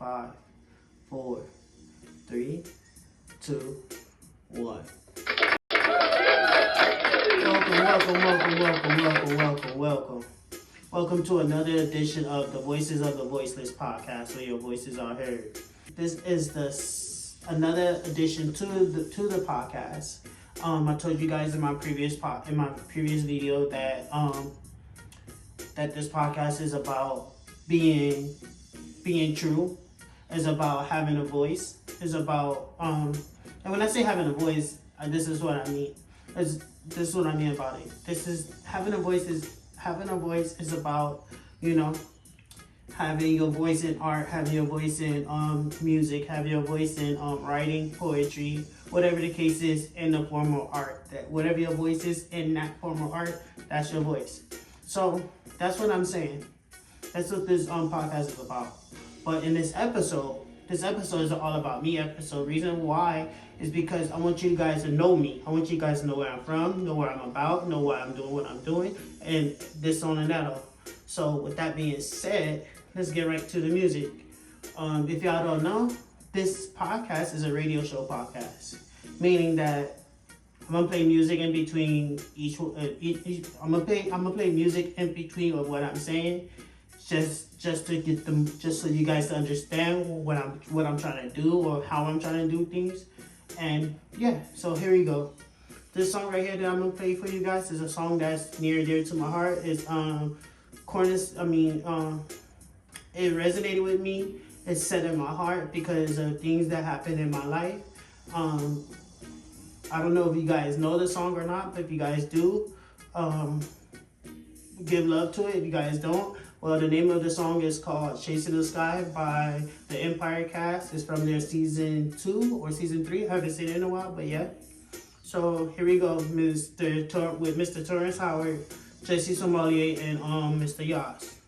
5, 4, 3, 2, 1. Welcome. Welcome to another edition of the Voices of the Voiceless podcast, where your voices are heard. This is another addition to the podcast. I told you guys in my previous video that that this podcast is about being true. It's about having a voice. It's about and when I say having a voice, this is what I mean. This is what I mean about it. Having a voice is about, having your voice in art, having your voice in music, having your voice in writing, poetry, whatever the case is in the form of art. That whatever your voice is in that form of art, that's your voice. So that's what I'm saying. That's what this podcast is about. But in this episode is all about me episode. Reason why is because I want you guys to know me. I want you guys to know where I'm from, know what I'm about, know why I'm doing what I'm doing, and this on and that on. So with that being said, let's get right to the music. If y'all don't know, this podcast is a radio show podcast, meaning that I'm gonna play music in between each. I'm gonna play music in between of what I'm saying, just to get them, just so you guys to understand what I'm trying to do or how I'm trying to do things. And yeah, so here we go. This song right here that I'm gonna play for you guys is a song that's near and dear to my heart. It's it resonated with me. It's set in my heart because of things that happened in my life. I don't know if you guys know the song or not, but if you guys do, give love to it. If you guys don't, well, the name of the song is called Chasing the Sky by the Empire Cast. It's from their season 2 or season 3. I haven't seen it in a while, but yeah. So here we go, with Mr. Terrence Howard, Jesse Sommelier, and Mr. Yas.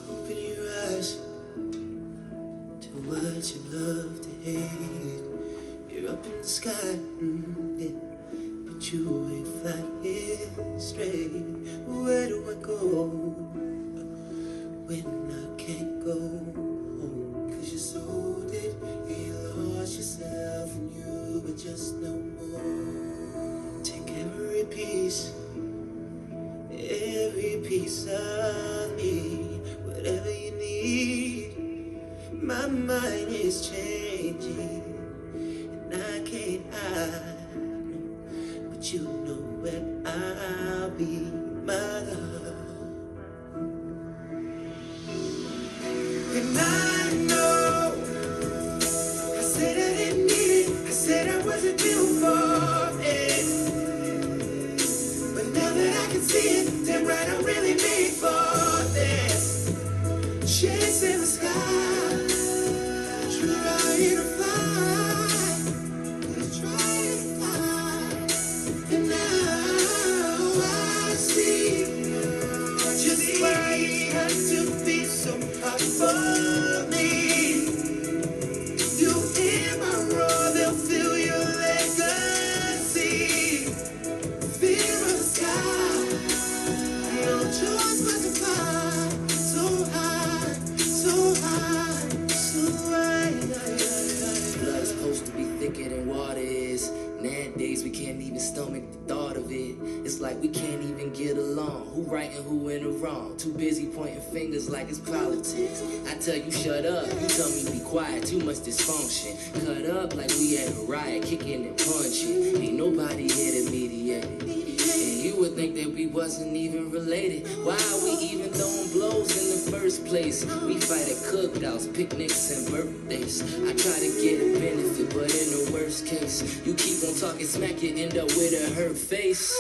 Open your eyes to what you love to hate. You're up in the sky, yeah, but you ain't flying straight. Where do I go when I can't go home? 'Cause you sold it, you lost yourself, and you were just no more. Take every piece of me, whatever you need. My mind is changing, and I can't hide, but you know where I'll be, my love. And I know I said I didn't need it, I said I wasn't built for it, but now that I can see it, damn right I'm really made for this. Chasing the sky, trying to fly, and now I see just why it had to be so hard for me. You in my role, they'll feel your legacy. Fear of the sky, no choice but to fly so high, so high, so high. Blood is supposed to be thicker than water is. Nowadays we can't even stomach the thought of it. It's like we can't even get along. Who right and who in the wrong? Too busy pointing fingers like it's politics. I tell you shut up, you tell me be quiet. Too much dysfunction. Cut up like we at a riot, kicking and punching. Ain't nobody here to mediate it. And you would think that we wasn't even related. Why are we even throwing blows in the first place? We fight at cookouts, picnics, and birthdays. I try to get a benefit, but in the worst case, you keep on talking smack, you end up with a hurt face.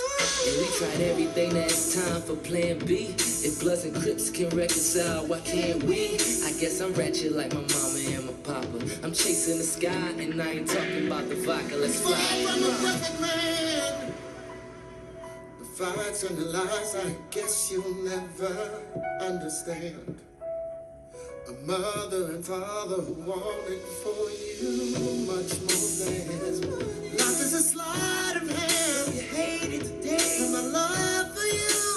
And we tried everything, now it's time for plan B. If Bloods and Crips can reconcile, why can't we? I guess I'm ratchet like my mama and my papa. I'm chasing the sky, and I ain't talking about the vodka. Let's fly. I'm a perfect man. The fights and the lies, I guess you'll never understand. A mother and father who wanted for you much more than life is a sleight of hand. You hate it today, and my love for you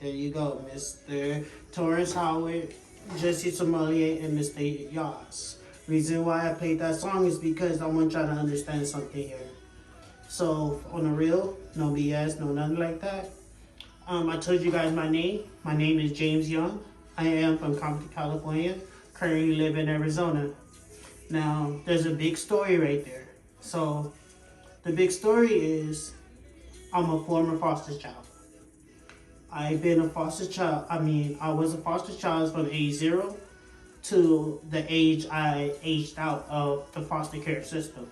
There you go, Mr. Torrance Howard, Jesse Sommelier, and Mr. Yas. Reason why I played that song is because I want y'all to understand something here. So on the real, no BS, no nothing like that. I told you guys my name. My name is James Young. I am from Compton, California. Currently live in Arizona. Now, there's a big story right there. So, the big story is I'm a former foster child. I've been a foster child. I was a foster child from age 0 to the age I aged out of the foster care system.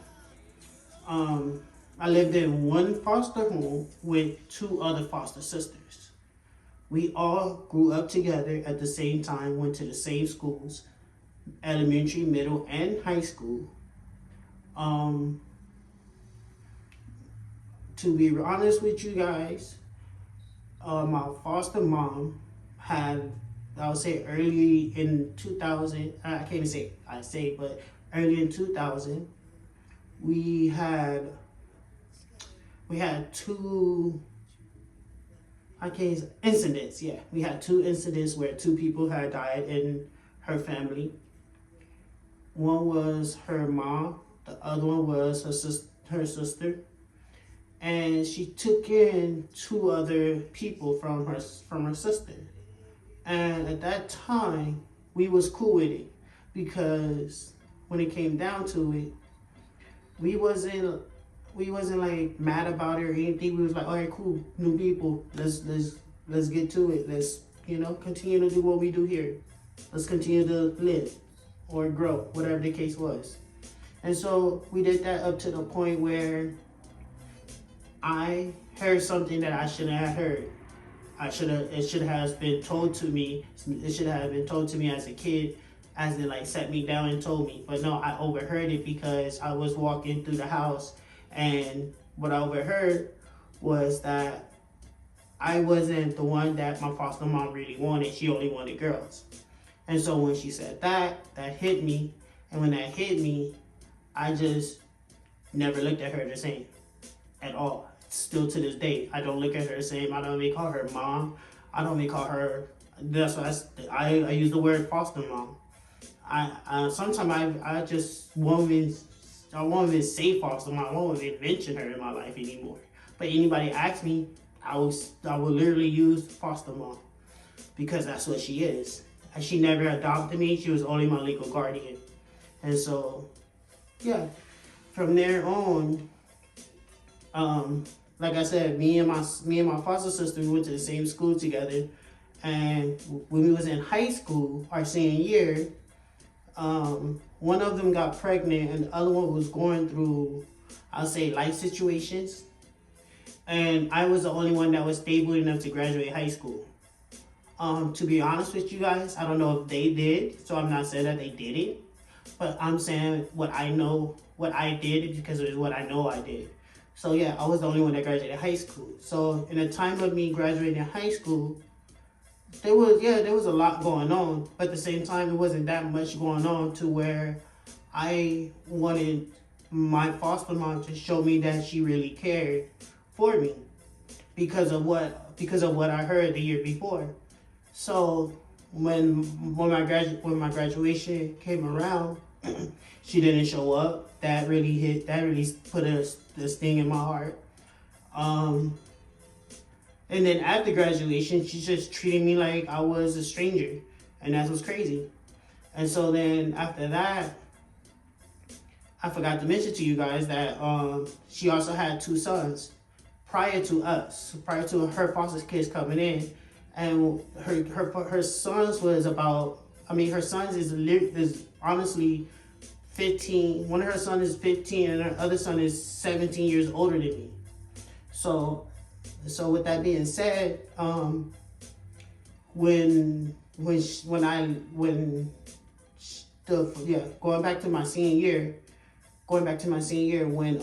I lived in one foster home with 2 other foster sisters. We all grew up together at the same time, went to the same schools, elementary, middle, and high school. To be honest with you guys, my foster mom had, I would say early in 2000, I can't even say, but early in 2000, we had 2, incidents, yeah. We had 2 incidents where 2 people had died in her family. One was her mom, the other one was her sister. And she took in 2 other people from her sister. And at that time, we was cool with it because when it came down to it, we wasn't like mad about it or anything. We was like, all right, cool, new people. Let's get to it. Let's continue to do what we do here. Let's continue to live or grow, whatever the case was. And so we did that up to the point where I heard something that I shouldn't have heard. It should have been told to me. It should have been told to me as a kid, as they like sat me down and told me. But no, I overheard it because I was walking through the house, and what I overheard was that I wasn't the one that my foster mom really wanted. She only wanted girls. And so when she said that hit me. And when that hit me, I just never looked at her the same at all. Still to this day, I don't look at her the same. I don't even call her mom. I don't even call her. That's why I use the word foster mom. Sometimes I just won't even say foster mom. I won't even mention her in my life anymore. But anybody asks me, I will literally use foster mom because that's what she is. And she never adopted me. She was only my legal guardian. And so, yeah, from there on, like I said, me and my foster sister, we went to the same school together. And when we was in high school, our senior year, one of them got pregnant and the other one was going through, I'll say, life situations. And I was the only one that was stable enough to graduate high school. To be honest with you guys, I don't know if they did, so I'm not saying that they didn't. But I'm saying what I did because it was what I know I did. So yeah, I was the only one that graduated high school. So in the time of me graduating high school, there was a lot going on. But at the same time, it wasn't that much going on to where I wanted my foster mom to show me that she really cared for me because of what I heard the year before. So when my graduation came around, she didn't show up. That really put this thing in my heart. And then after graduation, she just treated me like I was a stranger, and that was crazy. And so then after that, I forgot to mention to you guys that she also had 2 sons prior to her foster kids coming in. And her sons was about, her sons is honestly 15. One of her sons is 15 and her other son is 17 years older than me. So with that being said, going back to my senior year when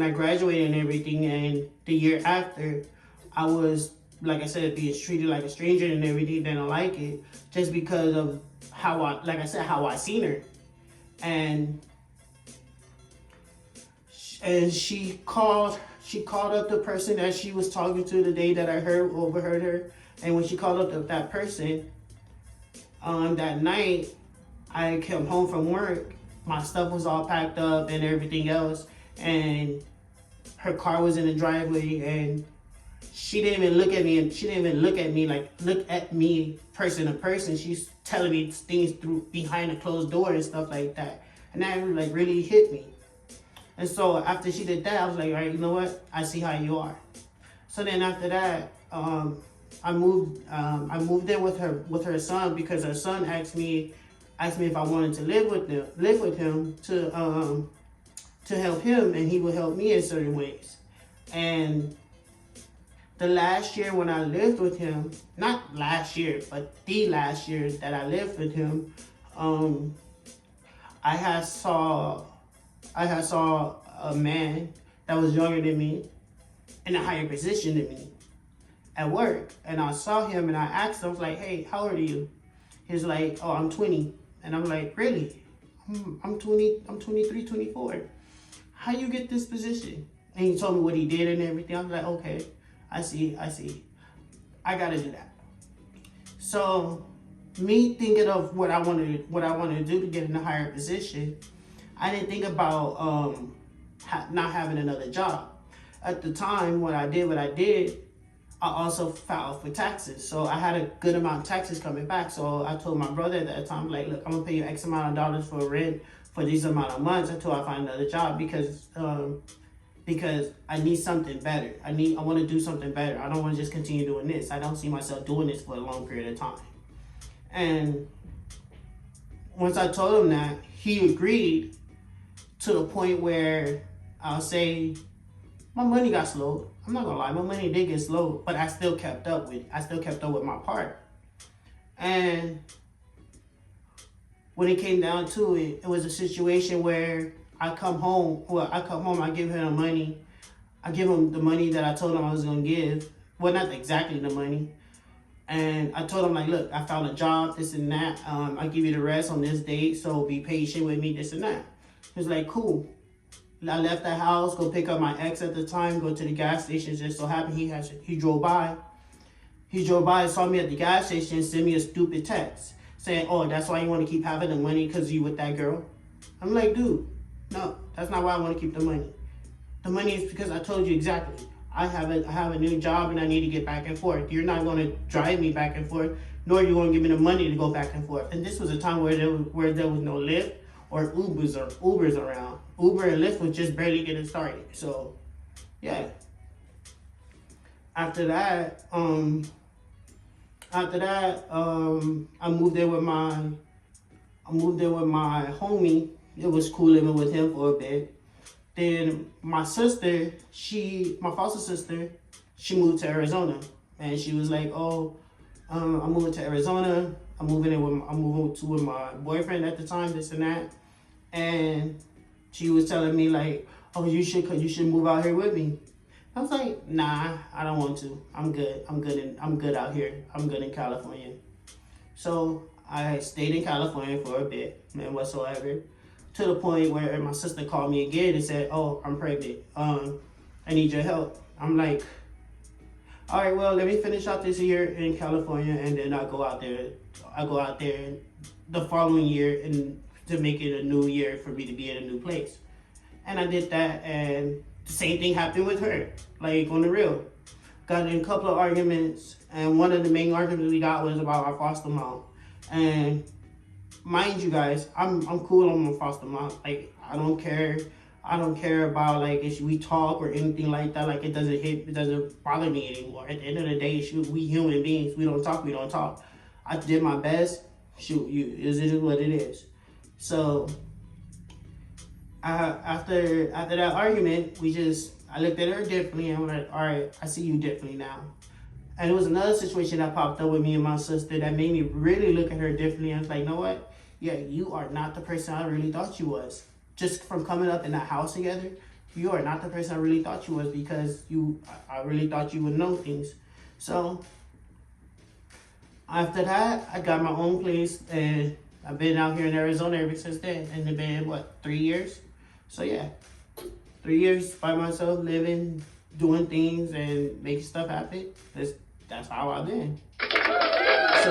I graduated and everything, and the year after, I was, like I said, being treated like a stranger and everything. Didn't like it just because of how I seen her, and she called she called up the person that she was talking to the day that I overheard her. And when she called up that person, that night, I came home from work. My stuff was all packed up and everything else. And her car was in the driveway, and she didn't even look at me, and she didn't even look at me like look at me person to person. She's telling me things through behind a closed door and stuff like that, and that like really hit me. And so after she did that, I was like, all right, you know what? I see how you are. So then after that, I moved in with her son, because her son asked me if I wanted to live with him to help him, and he would help me in certain ways. And the last year when I lived with him, not last year, but the last year that I lived with him, I had saw a man that was younger than me, in a higher position than me, at work. And I saw him, and I asked him, I was like, hey, how old are you? He's like, oh, I'm 20. And I'm like, really? I'm 20, I'm 23, 24. How you get this position? And he told me what he did and everything. I was like, okay, I see. I gotta do that. So me thinking of what I wanted to do to get in a higher position, I didn't think about not having another job. At the time, when I did, I also filed for taxes. So I had a good amount of taxes coming back. So I told my brother at that time, like, look, I'm gonna pay you X amount of dollars for rent for these amount of months until I find another job, because I need something better. I want to do something better. I don't want to just continue doing this. I don't see myself doing this for a long period of time. And once I told him that, he agreed, to the point where I'll say my money got slowed. I'm not gonna lie, my money did get slowed, but I still kept up with it. I still kept up with my part. And when it came down to it, it was a situation where I come home, I give him the money. I give him the money that I told him I was gonna give. Well, not exactly the money. And I told him, like, look, I found a job, this and that. I'll give you the rest on this date, so be patient with me, this and that. He was like, cool. I left the house, go pick up my ex at the time, go to the gas station. Just so happened he drove by. He drove by and saw me at the gas station and sent me a stupid text saying, oh, that's why you want to keep having the money, because you with that girl? I'm like, dude, no, that's not why I want to keep the money. The money is because I told you exactly. I have a new job and I need to get back and forth. You're not going to drive me back and forth, nor are you going to give me the money to go back and forth. And this was a time where there was no Lyft or Ubers around. Uber and Lyft was just barely getting started. So, yeah. After that, I moved in with my homie. It was cool living with him for a bit. Then my sister, my foster sister, she moved to Arizona, and she was like, "Oh, I'm moving to Arizona. I'm moving with my boyfriend at the time, this and that." And she was telling me like, "Oh, you should move out here with me." I was like, "Nah, I don't want to. I'm good. I'm good out here. I'm good in California." So I stayed in California for a bit, and whatsoever. To the point where my sister called me again and said, "Oh, I'm pregnant. I need your help." I'm like, "All right, well, let me finish out this year in California, and then I'll go out there the following year, and to make it a new year for me to be in a new place." And I did that, and the same thing happened with her, like on the real. Got in a couple of arguments, and one of the main arguments we got was about our foster mom. And mind you guys, I'm cool on my foster mom. Like, I don't care about like if we talk or anything like that. Like, it doesn't bother me anymore. At the end of the day, shoot, we human beings. We don't talk. I did my best. Shoot, it is what it is. So after that argument, I looked at her differently, and I'm like, all right, I see you differently now. And it was another situation that popped up with me and my sister that made me really look at her differently. I was like, you know what? Yeah, you are not the person I really thought you was. Just from coming up in that house together, you are not the person I really thought you was, because I really thought you would know things. So after that, I got my own place, and I've been out here in Arizona ever since then. And it's been, 3 years? So yeah, 3 years by myself, living doing things and making stuff happen. That's how I've been. So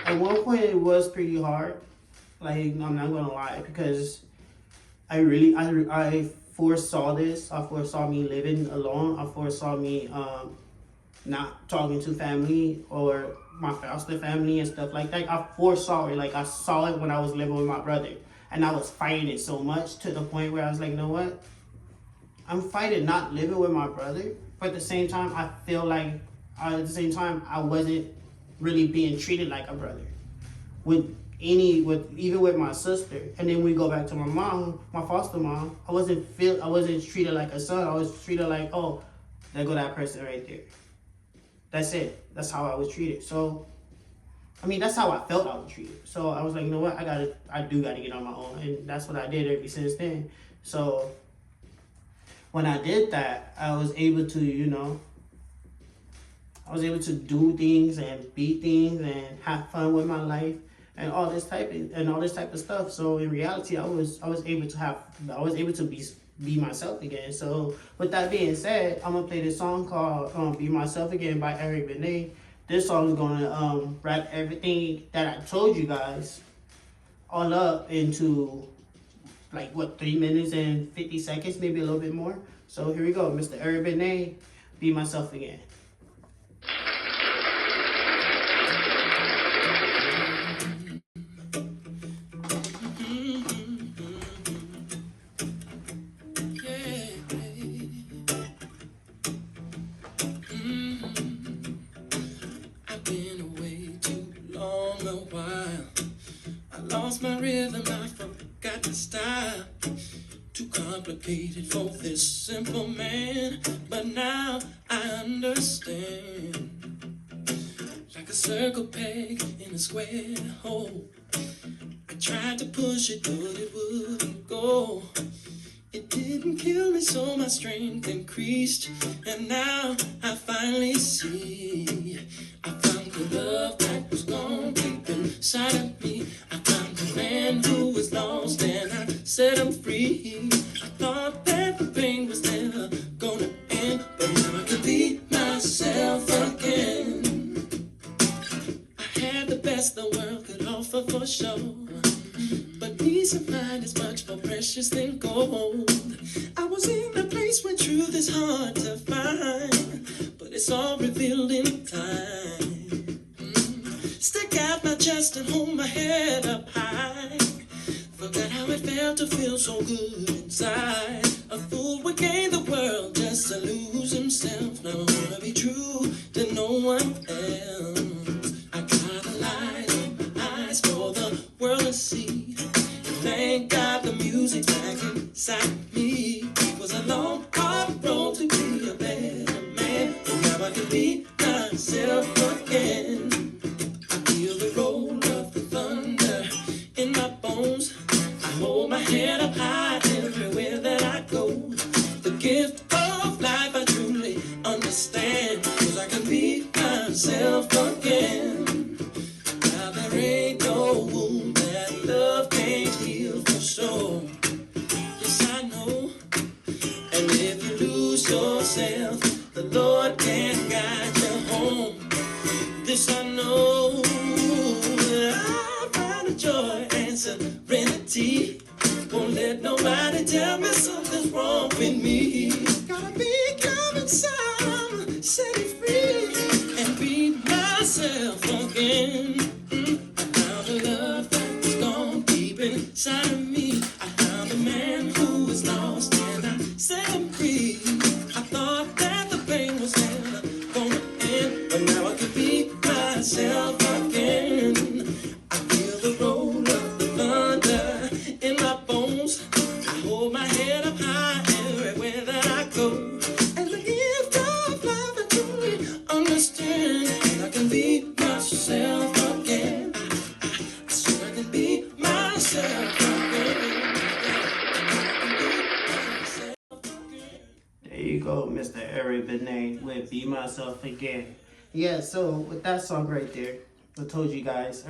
at one point it was pretty hard. Like, I'm not gonna lie, because I foresaw this. I foresaw me living alone. I foresaw me not talking to family or my foster family and stuff like that. I foresaw it. Like, I saw it when I was living with my brother, and I was fighting it so much to the point where I was like, you know what? I'm fighting not living with my brother, but at the same time, I feel like I wasn't really being treated like a brother even with my sister. And then we go back to my mom, my foster mom. I wasn't treated like a son. I was treated like, oh, there go that person right there. That's it. That's how I was treated. So, I mean, that's how I felt I was treated. So I was like, you know what? I do gotta get on my own, and that's what I did ever since then. So when I did that, I was able to, do things and be things and have fun with my life and all this type of stuff. So in reality, I was able to be myself again. So with that being said, I'm gonna play this song called "Be Myself Again" by Eric Benet. This song is gonna wrap everything that I told you guys all up into like 3 minutes and 50 seconds, maybe a little bit more. So here we go, Mr. Eric Benet, "Be Myself Again." My rhythm, I forgot the style. Too complicated for this simple man, but now I understand. Like a circle peg in a square hole, I tried to push it, but it wouldn't go. It didn't kill me, so my strength increased, and now I finally see. I found the love that was gone deep inside of me. I found the man who was lost, and I set him free. I thought that the pain was never gonna end, but now I can be myself again. I had the best the world could offer for sure, but peace of mind is much more precious than gold. I was in a place where truth is hard to find, but it's all revealed in time. Stick out my chest and hold my head up high. Forgot how it felt to feel so good inside. A fool would gain the world just to lose himself. Now I wanna be true to no one else. I got a light in my eyes for the world to see. Thank God the music's back inside me. It was a long, hard road to be a better man, but now I can be myself again. I feel the roll of the thunder in my bones. I hold my head up high everywhere that I go. The gift of life I truly understand, 'cause I can be myself again. Now there ain't no wound that love can't heal for sure. Yes, I know. And if you lose yourself, the Lord can guide you home. This I know, that I find a joy and serenity. Won't let nobody tell me something's wrong with me. Gotta be calm inside, I'm set it free, and be myself again. I found a love that was gone deep inside of me. I found a man who was lost, and I set him free. I thought that the pain was never gonna end, but now I can be myself again. I feel the roll of the thunder in my bones. I hold my head up high everywhere that I go. And the gift of life I truly understand. I can be myself again. I swear I can be myself again. There you go, Mr. Eric Benet with "Be Myself Again." Yeah, so with that song right there, I told you guys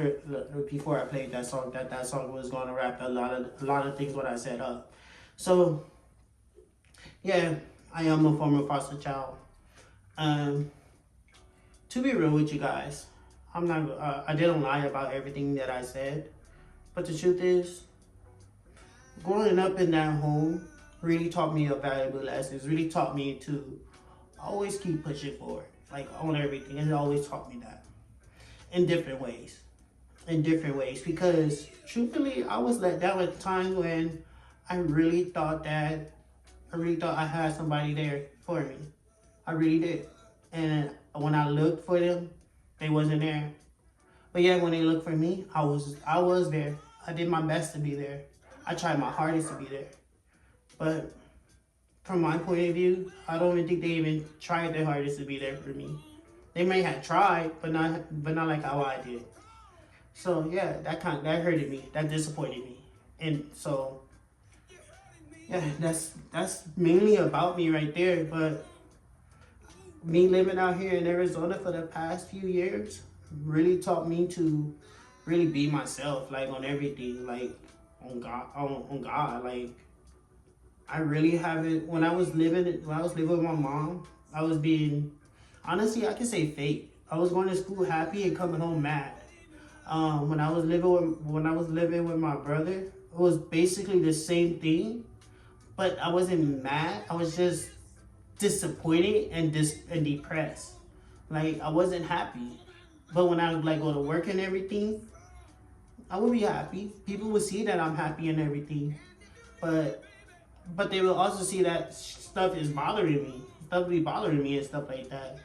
before I played that song that song was going to wrap a lot of things what I said up. So Yeah, I am a former foster child. Um, to be real with you guys, I'm not. I didn't lie about everything that I said, but the truth is, growing up in that home really taught me a valuable lessons. Really taught me to always keep pushing forward, like on everything, and it always taught me that in different ways. In different ways, because truthfully, I was let down at times when I really thought that I really thought I had somebody there for me. I really did. And when I looked for them, they wasn't there. But yeah, when they looked for me, I was there. I did my best to be there. I tried my hardest to be there. But from my point of view, I don't even think they even tried their hardest to be there for me. They may have tried, but not like how I did. So yeah, that hurted me. That disappointed me. And so yeah, that's mainly about me right there. But me living out here in Arizona for the past few years really taught me to really be myself, like on everything, like on God. Like I really haven't. When I was living with my mom, I was being honestly, I can say fake. I was going to school happy and coming home mad. When I was living with my brother, it was basically the same thing, but I wasn't mad. I was just disappointed and depressed. Like I wasn't happy. But when I would like go to work and everything, I would be happy. People would see that I'm happy and everything. But they will also see that stuff is bothering me. Stuff be bothering me and stuff like that.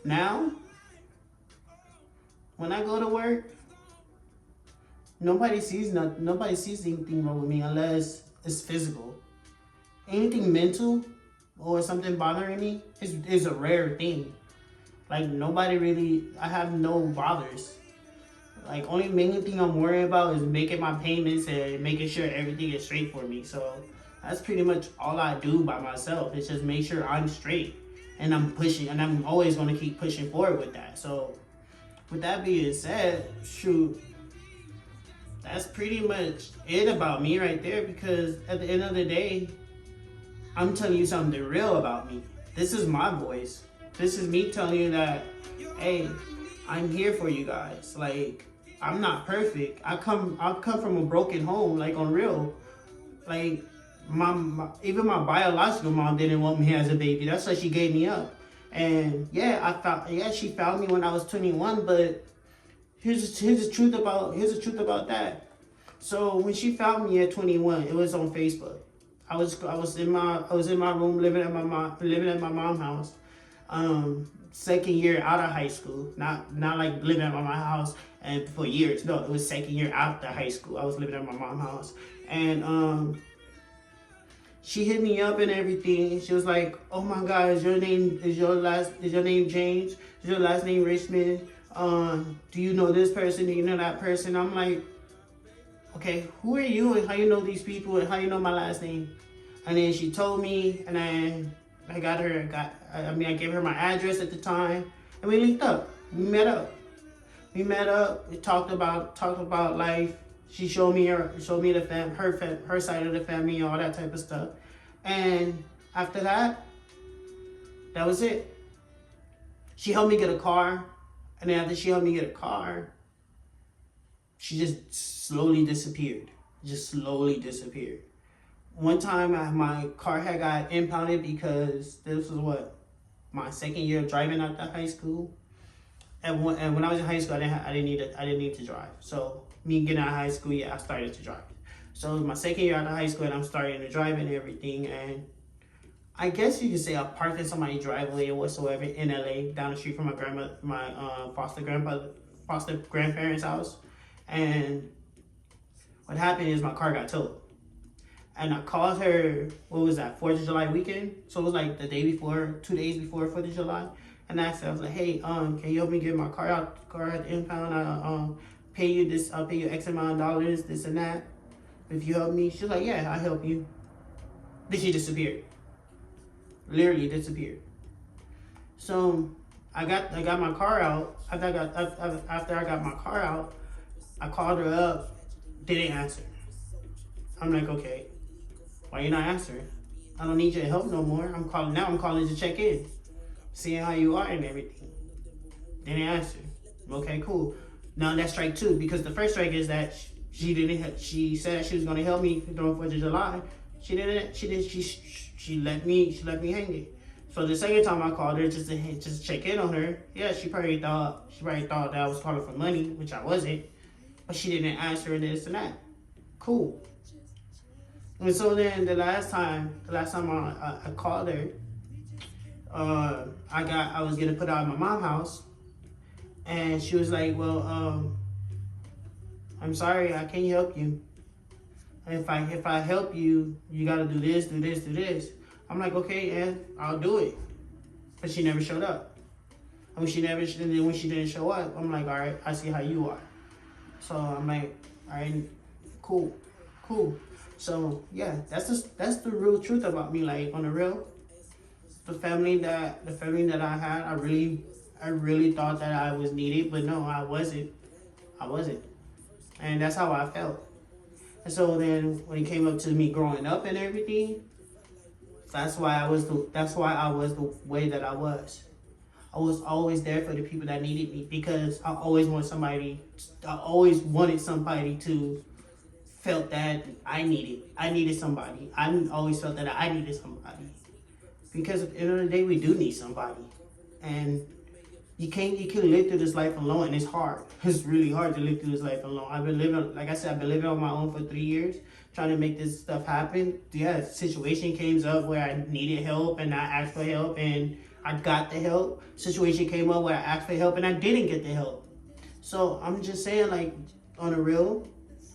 Now, when I go to work, nobody sees anything wrong with me unless it's physical. Anything mental or something bothering me is a rare thing. Like nobody really, I have no bothers. Like only main thing I'm worried about is making my payments and making sure everything is straight for me. So that's pretty much all I do by myself. It's just make sure I'm straight and I'm pushing, and I'm always gonna keep pushing forward with that. So with that being said, shoot, that's pretty much it about me right there. Because at the end of the day, I'm telling you something real about me. This is my voice. This is me telling you that, hey, I'm here for you guys. Like, I'm not perfect. I come from a broken home, like on real. Like, even my biological mom didn't want me as a baby. That's why she gave me up. And yeah, she found me when I was 21. But here's the truth about that. So when she found me at 21, it was on Facebook. I was in my room living at my mom's house. Second year out of high school, not like living at my mom's house and for years. No, it was second year after high school. I was living at my mom's house, and she hit me up and everything. She was like, "Oh my God, is your name James? Is your last name Richmond? Do you know this person? Do you know that person?" I'm like, "Okay, who are you and how you know these people and how you know my last name?" And then she told me, and I gave her my address at the time, and we linked up. We met up. We talked about life. She showed me her side of the family, and all that type of stuff. And after that, that was it. She helped me get a car, and then after she helped me get a car, she just slowly disappeared. Just slowly disappeared. One time, my car had got impounded because this was my second year of driving out of high school. And when I was in high school, I didn't need to drive. So me getting out of high school, yeah, I started to drive. So it was my second year out of high school, and I'm starting to drive and everything. And I guess you could say I parked in somebody's driveway or whatsoever in LA, down the street from my foster grandparents' house. And what happened is my car got towed. And I called her, what was that, 4th of July weekend? So it was like the day before, 2 days before 4th of July. And I asked her, I was like, hey, can you help me get my car at the impound? I'll pay you X amount of dollars, this and that. If you help me. She was like, yeah, I'll help you. Then she disappeared. Literally disappeared. So I got my car out. After I got my car out, I called her up, didn't answer. I'm like, okay, why you not answering? I don't need your help no more. I'm calling to check in, seeing how you are and everything. Didn't answer. Okay, cool. Now that's strike two, because the first strike is that she didn't. She said she was gonna help me during 4th of July. She didn't. She did. She let me. She let me hang it. So the second time I called her just to check in on her, yeah, she probably thought that I was calling for money, which I wasn't. But she didn't answer and this and that. Cool. And so then the last time I called her, I was getting put out of my mom's house, and she was like, "Well, I'm sorry, I can't help you. If I help you, you gotta do this, do this, do this." I'm like, "Okay, and I'll do it." But she never showed up. And when she didn't show up, I'm like, "All right, I see how you are." So I'm like, "All right, cool." So yeah, that's the real truth about me. Like, on the real, the family that I had, I really thought that I was needed, but no, I wasn't. And that's how I felt. And so then when it came up to me growing up and everything, that's why I was the way that I was. I was always there for the people that needed me, because I always wanted somebody to felt that I needed somebody. I always felt that I needed somebody, because at the end of the day, we do need somebody. And you can't live through this life alone, and it's hard. It's really hard to live through this life alone. I've been living on my own for 3 years, trying to make this stuff happen. Yeah, situation came up where I needed help and I asked for help and I got the help. Situation came up where I asked for help and I didn't get the help. So I'm just saying, like, on the real,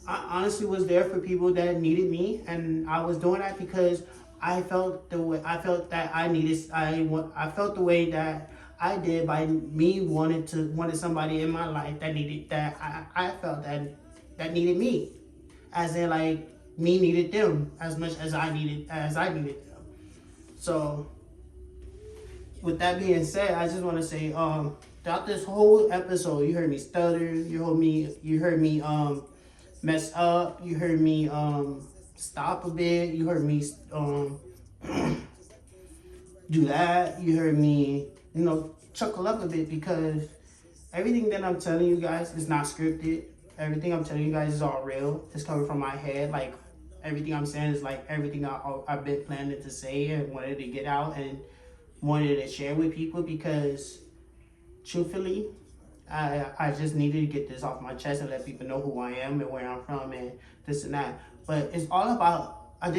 I honestly was there for people that needed me, and I was doing that because I felt the way that I did by me wanted somebody in my life that I felt that needed me, as in, like, me needed them as much as I needed them. So with that being said, I just want to say, throughout this whole episode, you heard me stutter, you heard me mess up, you heard me stop a bit, you heard me do that, you heard me, chuckle up a bit, because everything that I'm telling you guys is not scripted. Everything I'm telling you guys is all real. It's coming from my head. Like, everything I'm saying is like everything I've been planning to say and wanted to get out and wanted to share with people, because truthfully, I just needed to get this off my chest and let people know who I am and where I'm from and this and that. But it's all about, I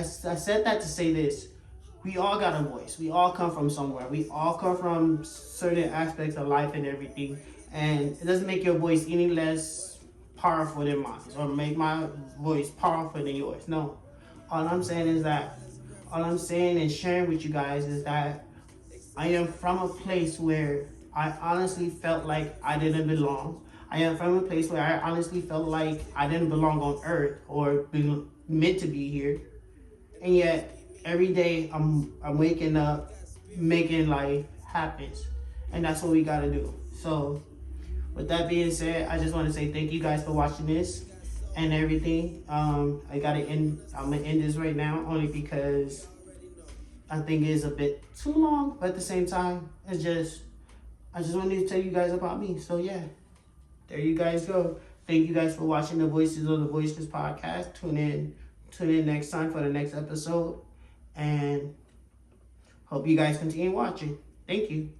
said that to say this. We all got a voice. We all come from somewhere. We all come from certain aspects of life and everything. And it doesn't make your voice any less powerful than mine, or make my voice powerful than yours. No. All I'm saying and sharing with you guys is that I am from a place where I honestly felt like I didn't belong. I am from a place where I honestly felt like I didn't belong on earth or meant to be here. And yet, every day I'm waking up, making life happen. And that's what we gotta do. So, with that being said, I just want to say thank you guys for watching this and everything. I'm gonna end this right now, only because I think it's a bit too long, but at the same time, I just wanted to tell you guys about me. So yeah, there you guys go. Thank you guys for watching the Voices of the Voiceless podcast. Tune in next time for the next episode, and hope you guys continue watching. Thank you.